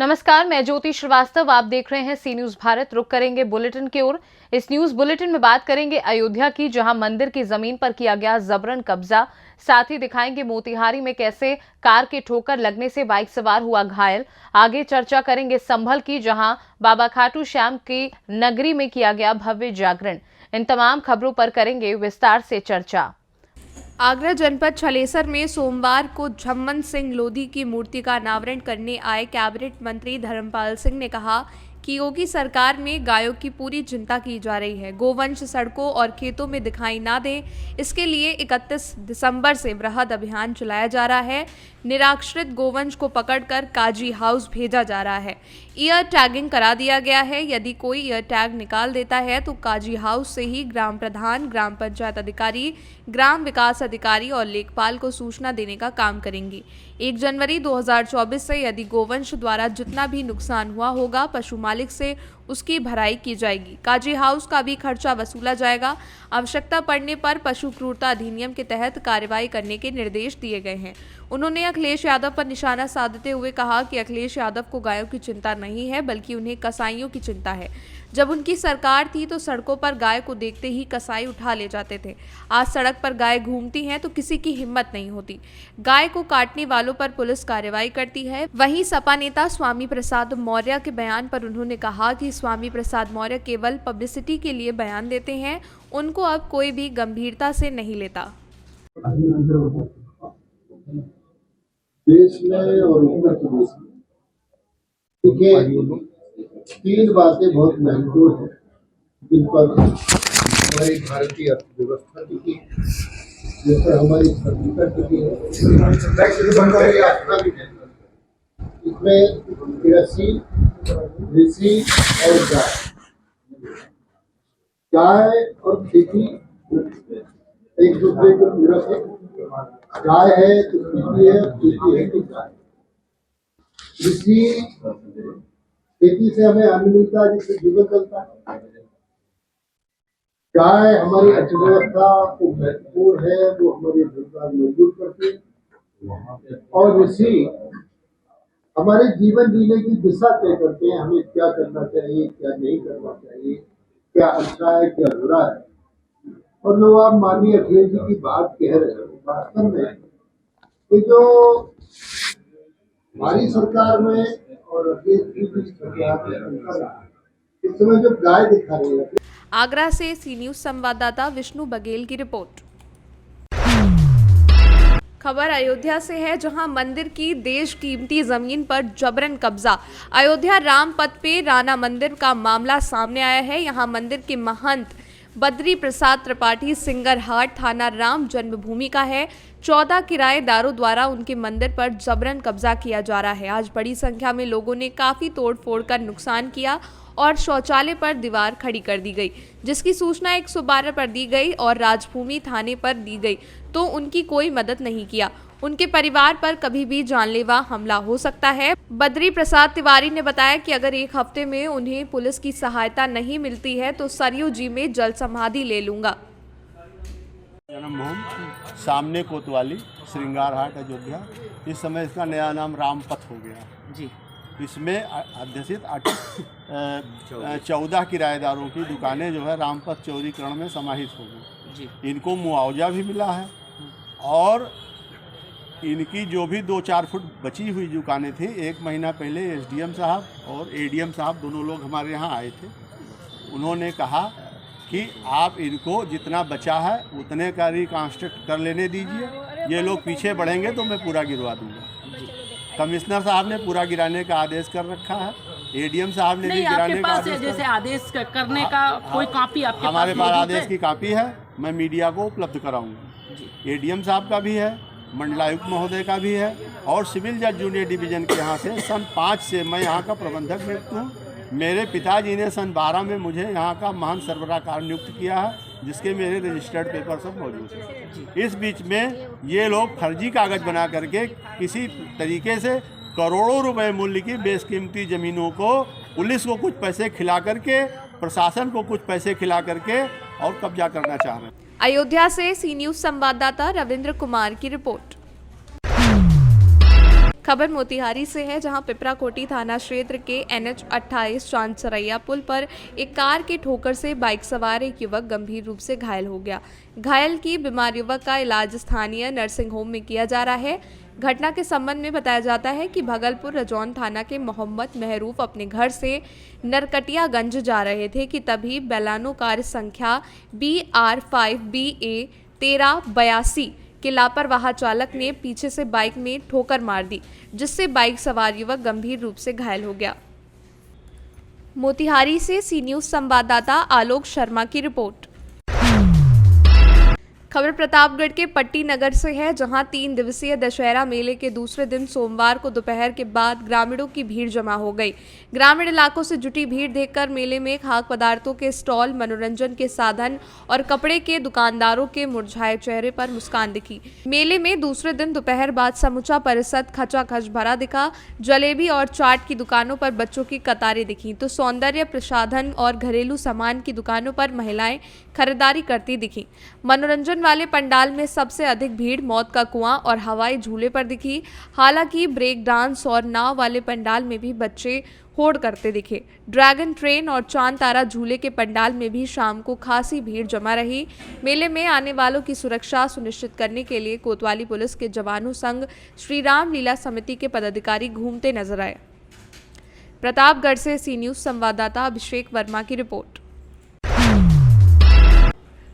नमस्कार, मैं ज्योति श्रीवास्तव। आप देख रहे हैं सी न्यूज भारत। रुक करेंगे बुलेटिन की ओर। इस न्यूज बुलेटिन में बात करेंगे अयोध्या की, जहां मंदिर की जमीन पर किया गया जबरन कब्जा। साथ ही दिखाएंगे मोतिहारी में कैसे कार के ठोकर लगने से बाइक सवार हुआ घायल। आगे चर्चा करेंगे संभल की, जहां बाबा खाटू श्याम की नगरी में किया गया भव्य जागरण। इन तमाम खबरों पर करेंगे विस्तार से चर्चा। आगरा जनपद छलेसर में सोमवार को झम्मन सिंह लोधी की मूर्ति का अनावरण करने आए कैबिनेट मंत्री धर्मपाल सिंह ने कहा कि योगी सरकार में गायों की पूरी चिंता की जा रही है। गोवंश सड़कों और खेतों में दिखाई ना दे, इसके लिए 31 दिसंबर से वृहद अभियान चलाया जा रहा है। निराश्रित गोवंश को पकड़कर काजी हाउस भेजा जा रहा है। ईयर टैगिंग करा दिया गया है। यदि कोई ईयर टैग निकाल देता है तो काजी हाउस से ही ग्राम प्रधान, ग्राम पंचायत अधिकारी, ग्राम विकास अधिकारी और लेखपाल को सूचना देने का काम करेंगे। 1 जनवरी 2024 से यदि गोवंश द्वारा जितना भी नुकसान हुआ होगा, पशु मालिक से उसकी भराई की जाएगी। काजी हाउस का भी खर्चा वसूला जाएगा। आवश्यकता पड़ने पर पशु क्रूरता अधिनियम के तहत कार्रवाई करने के निर्देश दिए गए हैं। उन्होंने अखिलेश यादव पर निशाना साधते हुए कहा कि अखिलेश यादव को गायों की चिंता नहीं है, बल्कि उन्हें कसाईयों की चिंता है। जब उनकी सरकार थी तो सड़कों पर गाय को देखते ही कसाई उठा ले जाते थे। आज सड़क पर गाय घूमती हैं तो किसी की हिम्मत नहीं होती। गाय को काटने वालों पर पुलिस कार्रवाई करती है। वहीं सपा नेता स्वामी प्रसाद मौर्य के बयान पर उन्होंने कहा कि स्वामी प्रसाद मौर्य केवल पब्लिसिटी के लिए बयान देते हैं, उनको अब कोई भी गंभीरता से नहीं लेता। देश में और उत्तर प्रदेश में देखिए 3 बातें बहुत महत्वपूर्ण हैं, जिन पर हमारी भारतीय अर्थव्यवस्था टिकी, जिन पर हमारी सरकार टिकी है। इसमें कृषि, कृषि और गाय और खेती एक दूसरे को पूरक है। गाय है तो खेती है, खेती है तो गाय। कृषि, खेती से हमें अन्न मिलता है, जिससे जीवन चलता है। गाय हमारी अर्थव्यवस्था को महत्वपूर्ण है, वो हमारी रोजगार मजबूत करती है। और ऋषि हमारे जीवन जीने की दिशा तय करते हैं, हमें क्या करना चाहिए, क्या नहीं करना चाहिए, क्या अच्छा है, क्या बुरा है। और लोग आप माननीय अखिलेश जी की बात कह रहे हैं, वास्तव में कि जो हमारी सरकार में और अखिलेश जी की सरकार में अंतर है, इस समय जो गाय दिखा रही है। आगरा से सी न्यूज संवाददाता विष्णु बघेल की रिपोर्ट। खबर अयोध्या से है, जहां मंदिर की देश कीमती जमीन पर जबरन कब्जा। अयोध्या राम पथ पे राणा मंदिर का मामला सामने आया है। यहां मंदिर के महंत बद्री प्रसाद त्रिपाठी सिंगरहाट थाना राम जन्मभूमि का है। 14 किराएदारों द्वारा उनके मंदिर पर जबरन कब्जा किया जा रहा है। आज बड़ी संख्या में लोगों ने काफी तोड़फोड़ कर नुकसान किया और शौचालय पर दीवार खड़ी कर दी गई, जिसकी सूचना 112 पर दी गई और राजभूमि थाने पर दी गई, तो उनकी कोई मदद नहीं किया। उनके परिवार पर कभी भी जानलेवा हमला हो सकता है। बद्री प्रसाद तिवारी ने बताया कि अगर 1 हफ्ते में उन्हें पुलिस की सहायता नहीं मिलती है तो सरयू जी में जल समाधि ले लूंगा। जन्मभूमि सामने कोतवाली, श्रृंगारहाट, अयोध्या। इस समय इसका नया नाम रामपथ हो गया जी। इसमें अध्यक्षित 14 किराएदारों की दुकानें जो है रामपथ चौड़ीकरण में समाहित हो गई। इनको मुआवजा भी मिला है और इनकी जो भी 2-4 फुट बची हुई दुकानें थी, 1 महीना पहले एसडीएम साहब और एडीएम साहब दोनों लोग हमारे यहाँ आए थे। उन्होंने कहा कि आप इनको जितना बचा है उतने का रिकॉन्स्ट्रक्ट कर लेने दीजिए, ये लोग पीछे बढ़ेंगे तो मैं पूरा गिरवा दूंगा। कमिश्नर साहब ने पूरा गिराने का आदेश कर रखा है, एडीएम साहब ने भी गिराने का आदेश जैसे आदेश करने का कोई कॉपी आपके हमारे पास आदेश की कॉपी है, मैं मीडिया को उपलब्ध कराऊंगा। एडीएम साहब का भी है, मंडलायुक्त महोदय का भी है और सिविल जज जूनियर डिवीजन के यहाँ से सन 5 से मैं यहाँ का प्रबंधक नियुक्त हूँ। मेरे पिताजी ने सन 12 में मुझे यहाँ का महान सरबराहकार नियुक्त किया है, जिसके मेरे रजिस्टर्ड पेपर सब मौजूद हैं। इस बीच में ये लोग फर्जी कागज़ बना करके किसी तरीके से करोड़ों रुपए मूल्य की बेशकीमती ज़मीनों को पुलिस को कुछ पैसे खिला करके, प्रशासन को कुछ पैसे खिला करके और कब्जा करना चाह रहे हैं। अयोध्या से सी न्यूज संवाददाता रविंद्र कुमार की रिपोर्ट। खबर मोतिहारी से है, जहां पिपराकोटी थाना क्षेत्र के NH 28 चांदसरैया पुल पर एक कार की ठोकर से बाइक सवार एक युवक गंभीर रूप से घायल हो गया। घायल की बीमार युवक का इलाज स्थानीय नर्सिंग होम में किया जा रहा है। घटना के संबंध में बताया जाता है कि भगलपुर रजौन थाना के मोहम्मद महरूफ अपने घर से नरकटियागंज जा रहे थे कि तभी बेलानो कार संख्या BR5BA 1382 के लापरवाह चालक ने पीछे से बाइक में ठोकर मार दी, जिससे बाइक सवार युवक गंभीर रूप से घायल हो गया। मोतिहारी से सी न्यूज़ संवाददाता आलोक शर्मा की रिपोर्ट। खबर प्रतापगढ़ के पट्टी नगर से है, जहां 3 दिवसीय दशहरा मेले के दूसरे दिन सोमवार को दोपहर के बाद ग्रामीणों की भीड़ जमा हो गई। ग्रामीण इलाकों से जुटी भीड़ देखकर मेले में खाद्य पदार्थों के स्टॉल, मनोरंजन के साधन और कपड़े के दुकानदारों के मुरझाए चेहरे पर मुस्कान दिखी। मेले में दूसरे दिन दोपहर बाद समूचा परिसर खचाखच भरा दिखा। जलेबी और चाट की दुकानों पर बच्चों की कतारें दिखी, तो सौंदर्य प्रसाधन और घरेलू सामान की दुकानों पर महिलाएं खरीदारी करती दिखी। मनोरंजन वाले पंडाल में सबसे अधिक भीड़ मौत का कुआं और हवाई झूले पर दिखी। हालांकि ब्रेक डांस और नाव वाले पंडाल में भी बच्चे होड़ करते दिखे। ड्रैगन ट्रेन और चांद तारा झूले के पंडाल में भी शाम को खासी भीड़ जमा रही। मेले में आने वालों की सुरक्षा सुनिश्चित करने के लिए कोतवाली पुलिस के जवानों संग श्री राम लीला समिति के पदाधिकारी घूमते नजर आए। प्रतापगढ़ से सी न्यूज़ संवाददाता अभिषेक वर्मा की रिपोर्ट।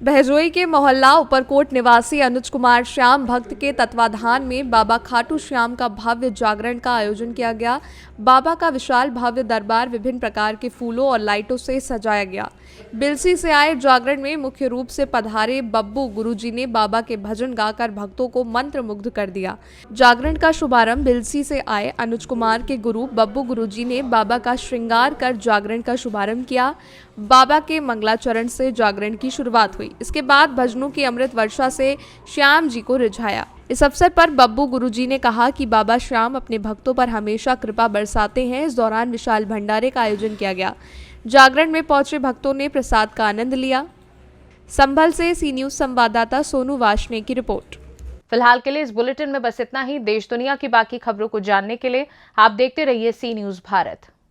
बहजोई के मोहल्ला उपरकोट निवासी अनुज कुमार श्याम भक्त के तत्वाधान में बाबा खाटू श्याम का भव्य जागरण का आयोजन किया गया। बाबा का विशाल भव्य दरबार विभिन्न प्रकार के फूलों और लाइटों से सजाया गया। बिलसी से आए जागरण में मुख्य रूप से पधारे बब्बू गुरुजी ने बाबा के भजन गाकर भक्तों को मंत्रमुग्ध कर दिया। जागरण का शुभारंभ बिलसी से आए अनुज कुमार के गुरु बब्बू गुरुजी ने बाबा का श्रृंगार कर जागरण का शुभारंभ किया। बाबा के मंगलाचरण से जागरण की शुरुआत हुई। इसके बाद भजनों की अमृत वर्षा से श्याम जी को रिझाया। इस अवसर पर बब्बू गुरुजी ने कहा कि बाबा श्याम अपने भक्तों पर हमेशा कृपा बरसाते हैं। इस दौरान विशाल भंडारे का आयोजन किया गया। जागरण में पहुंचे भक्तों ने प्रसाद का आनंद लिया। संभल से सी न्यूज़ संवाददाता सोनू वाशने की रिपोर्ट। फिलहाल के लिए इस बुलेटिन में बस इतना ही। देश दुनिया की बाकी खबरों को जानने के लिए आप देखते रहिए सी न्यूज़ भारत।